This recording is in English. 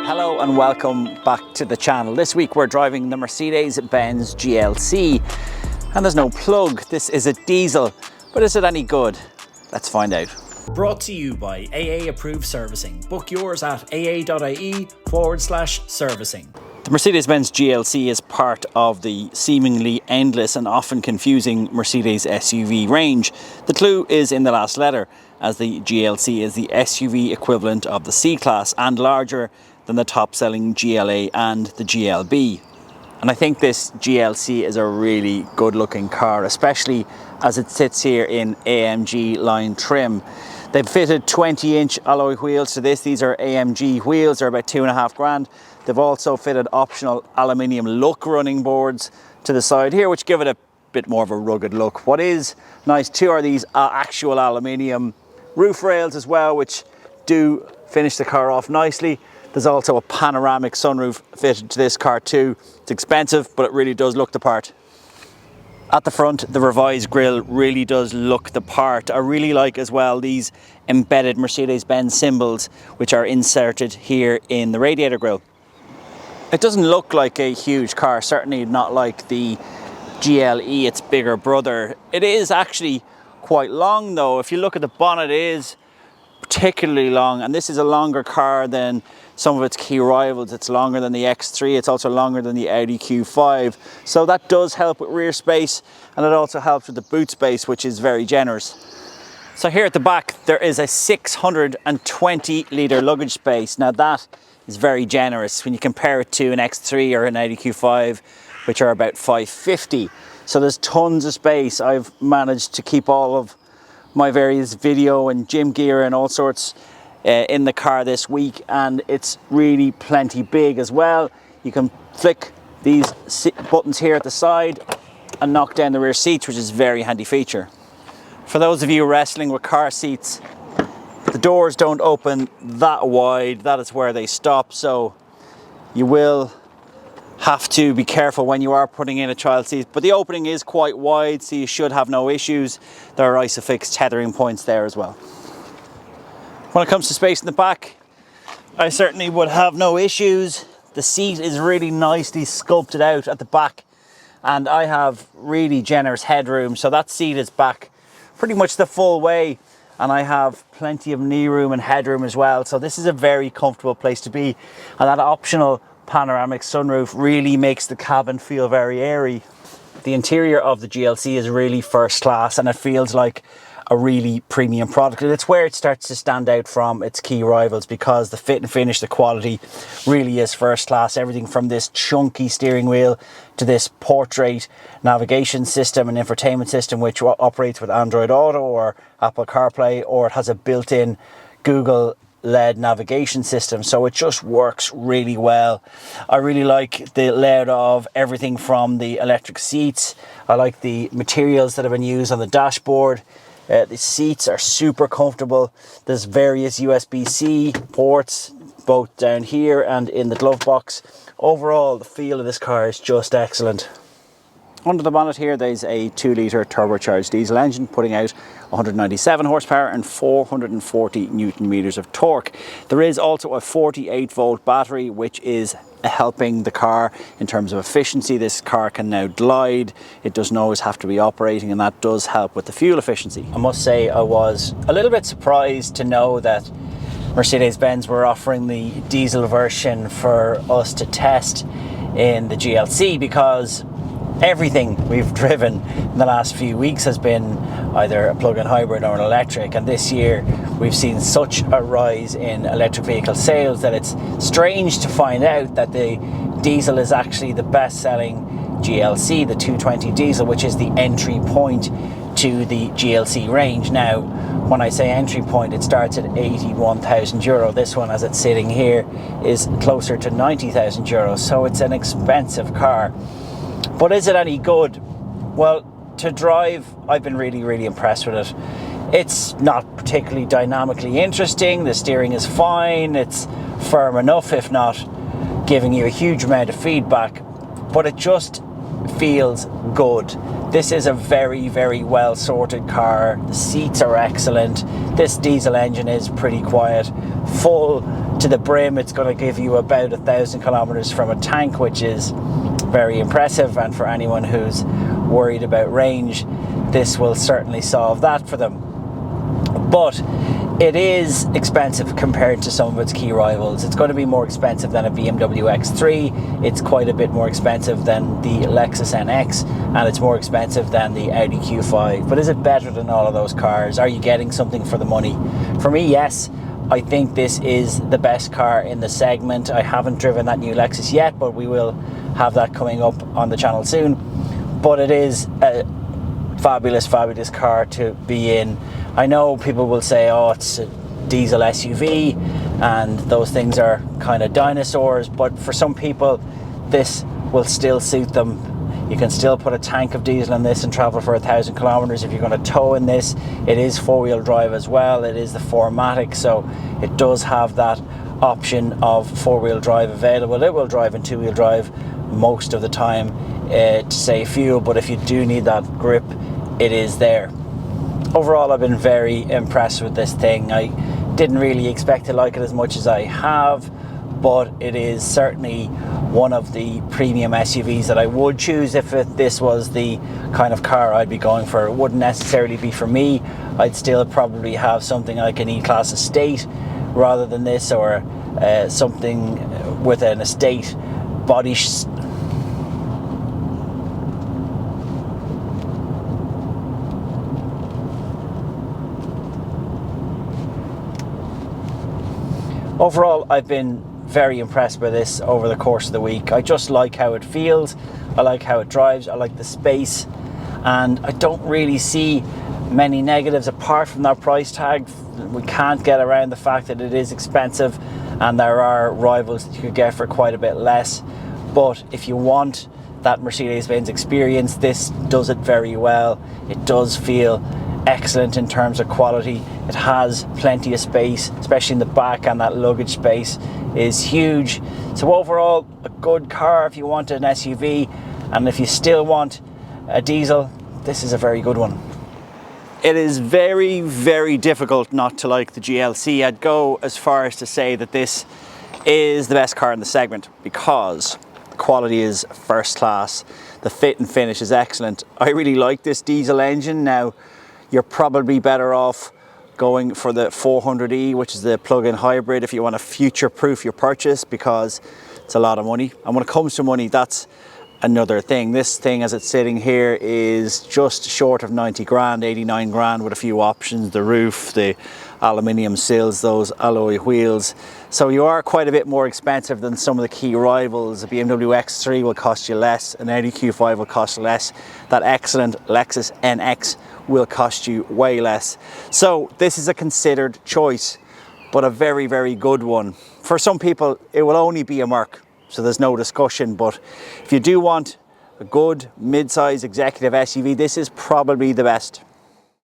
Hello and welcome back to the channel. This week we're driving the Mercedes-Benz GLC and there's no plug. This is a diesel, but is it any good? Let's find out. Brought to you by AA Approved Servicing. Book yours at aa.ie/servicing. The Mercedes-Benz GLC is part of the seemingly endless and often confusing Mercedes SUV range. The clue is in the last letter, as the GLC is the SUV equivalent of the C-Class and larger than the top-selling GLA and the GLB. And I think this GLC is a really good-looking car, especially as it sits here in AMG line trim. They've fitted 20-inch alloy wheels to this. These are AMG wheels, they're about £2.5 grand. They've also fitted optional aluminium look running boards to the side here, which give it a bit more of a rugged look. What is nice too are these actual aluminium roof rails as well, which do finish the car off nicely. There's also a panoramic sunroof fitted to this car too. It's expensive, but it really does look the part. At the front, the revised grille really does look the part. I really like as well these embedded Mercedes-Benz symbols, which are inserted here in the radiator grille. It doesn't look like a huge car, certainly not like the GLE, its bigger brother. It is actually quite long though. If you look at the bonnet, it is particularly long, and this is a longer car than some of its key rivals. It's longer than the X3, it's also longer than the Audi Q5, so that does help with rear space, and it also helps with the boot space, which is very generous. So here at the back there is a 620 litre luggage space. Now that is very generous when you compare it to an X3 or an Audi Q5, which are about 550. So there's tons of space. I've managed to keep all of my various video and gym gear and all sorts in the car this week, and it's really plenty big as well. You can flick these buttons here at the side and knock down the rear seats, which is a very handy feature. For those of you wrestling with car seats, the doors don't open that wide. That is where they stop, so you will have to be careful when you are putting in a child seat, but the opening is quite wide, so you should have no issues. There are ISOFIX tethering points there as well. When it comes to space in the back, I certainly would have no issues. The seat is really nicely sculpted out at the back, and I have really generous headroom, so that seat is back pretty much the full way, and I have plenty of knee room and headroom as well, so this is a very comfortable place to be, and that optional panoramic sunroof really makes the cabin feel very airy. The interior of the GLC is really first class, and it feels like a really premium product. And it's where it starts to stand out from its key rivals, because the fit and finish, the quality really is first class. Everything from this chunky steering wheel to this portrait navigation system and infotainment system, which operates with Android Auto or Apple CarPlay, or it has a built-in Google LED navigation system, so it just works really well. I really like the layout of everything from the electric seats. I like the materials that have been used on the dashboard. The seats are super comfortable. There's various USB-C ports both down here and in the glove box. Overall, the feel of this car is just excellent. Under the bonnet here, there's a 2-litre turbocharged diesel engine putting out 197 horsepower and 440 newton meters of torque. There is also a 48-volt battery, which is helping the car in terms of efficiency. This car can now glide. It doesn't always have to be operating, and that does help with the fuel efficiency. I must say I was a little bit surprised to know that Mercedes-Benz were offering the diesel version for us to test in the GLC, because everything we've driven in the last few weeks has been either a plug-in hybrid or an electric, and this year we've seen such a rise in electric vehicle sales that it's strange to find out that the diesel is actually the best-selling GLC, the 220 diesel, which is the entry point to the GLC range. Now, when I say entry point, it starts at €81,000. This one, as it's sitting here, is closer to €90,000, so it's an expensive car. But is it any good? Well, to drive, I've been really impressed with it. It's not particularly dynamically interesting. The steering is fine. It's firm enough, if not giving you a huge amount of feedback. But it just feels good. This is a very, very well sorted car. The seats are excellent. This diesel engine is pretty quiet. Full to the brim, it's going to give you about 1,000 kilometers from a tank, which is very impressive. And for anyone who's worried about range, this will certainly solve that for them. But it is expensive compared to some of its key rivals. It's going to be more expensive than a BMW X3. It's quite a bit more expensive than the Lexus NX, and it's more expensive than the Audi Q5. But is it better than all of those cars? Are you getting something for the money? For me, yes. I think this is the best car in the segment. I haven't driven that new Lexus yet, but we will have that coming up on the channel soon. But it is a fabulous, fabulous car to be in. I know people will say, oh, it's a diesel SUV and those things are kind of dinosaurs, but for some people this will still suit them. You can still put a tank of diesel in this and travel for 1,000 kilometers. If you're going to tow in this, it is four-wheel drive as well. It is the 4MATIC, so it does have that option of four-wheel drive available. It will drive in two-wheel drive most of the time to save fuel, but if you do need that grip, it is there. Overall, I've been very impressed with this thing. I didn't really expect to like it as much as I have, but it is certainly one of the premium SUVs that I would choose if this was the kind of car I'd be going for. It wouldn't necessarily be for me. I'd still probably have something like an E-Class Estate rather than this, or something with an estate body Overall, I've been very impressed by this over the course of the week. I just like how it feels, I like how it drives, I like the space, and I don't really see many negatives apart from that price tag. We can't get around the fact that it is expensive and there are rivals that you could get for quite a bit less. But if you want that Mercedes-Benz experience, this does it very well. It does feel excellent in terms of quality. It has plenty of space, especially in the back, and that luggage space is huge. So overall, a good car if you want an SUV, and if you still want a diesel, this is a very good one. It is very, very difficult not to like the GLC. I'd go as far as to say that this is the best car in the segment because the quality is first class, the fit and finish is excellent. I really like this diesel engine. Now, you're probably better off going for the 400e, which is the plug-in hybrid, if you want to future-proof your purchase, because it's a lot of money. And when it comes to money, that's another thing. This thing, as it's sitting here, is just short of 90 grand, 89 grand, with a few options: the roof, the aluminium sills, those alloy wheels. So you are quite a bit more expensive than some of the key rivals. A BMW X3 will cost you less, an Audi Q5 will cost you less, that excellent Lexus NX will cost you way less. So this is a considered choice, but a very, very good one. For some people, it will only be a Merc, so there's no discussion. But if you do want a good mid-size executive SUV, this is probably the best.